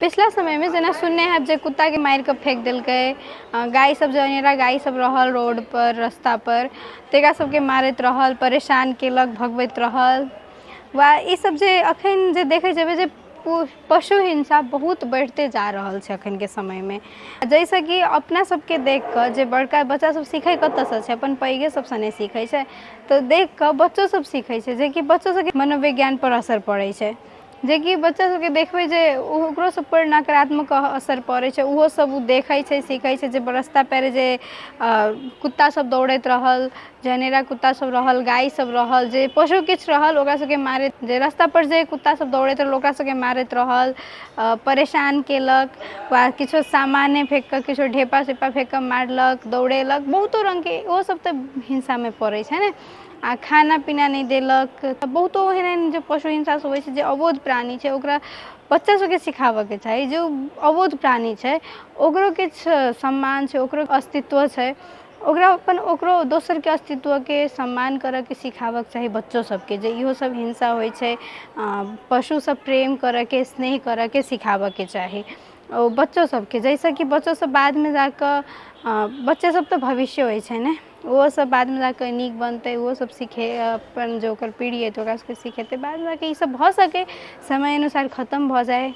पिछला समय में जेना सुनने हैं जे कुत्ता के मार के फेंक दिलकै, गाय सब जो अनेरा गाय सब रहल रोड पर रास्ता पर तेकरा सबके मारैत रहल, परेशान केलक, भगबैत रहल। वा ई सब जे अखन जे देखै जेबै जे पशु हिंसा बहुत बढ़ते जा रहल छै अखन के समय में। जैसे कि अपना सबके देख कऽ जे बड़का बच्चा सब सीखै कतऽसँ छै, अपन पैघे सबसँ नहि सीखै छै, तऽ देख कऽ बच्चो सब सीखै छै, जे कि बच्चो सबके मनोविज्ञान पर असर पड़ै छै। जे कि बच्चा सबके देखबै जे ओकरो सब पर नकारात्मक असर पड़ै छै, ओहो सब उ देखै छै, सीखै छै। जे रास्ता पेरे जे कुत्ता सब दौड़ैत रहल, जे अनेरा कुत्ता सब रहल, गाय सब रहल, जे पशु किछु रहल ओकरा सबके मारैत, जे रास्ता पर जे कुत्ता सब दौड़ैत रहल ओकरा सबके मारैत रहल, परेशान केलक, वा किछो सामाने फेंक कऽ, किछो ढेपा सेपा फेंक कऽ मारलक, दौड़ेलक, बहुतो रंगके ओ सब तऽ हिंसामे पड़ै छै ने। आ खाना पीना नहीं देलक, बहुतो एहन जे पशु हिंसा सब होइ छै, जे अबोध प्राणी छै ओकरा बच्चा सबके सिखाबऽके चाही। जो अबोध प्राणी छै ओकरो किछु सम्मान छै, ओकरो अस्तित्व छै, ओकरा अपन ओकरो दोसरके अस्तित्वके सम्मान करऽके सिखाबऽके चाही बच्चो सबके, जे इहो सब हिंसा होइ छै। पशुसँ प्रेम करऽके, स्नेह करऽके सिखाबऽके चाही ओ बच्चो सबके, जैसे कि बच्चो सब बादमे जाकऽ बच्चा सब तऽ भविष्य होइ छै ने, ओहो सब बादमे जाकऽ नीक बनतै, ओहो सब सीखे, अपन जे ओकर पीढ़ी अएतै ओकरा सबके सिखेतै, बादमे जाकऽ ई सब भऽ सकै समय अनुसार खत्म भऽ जाइ।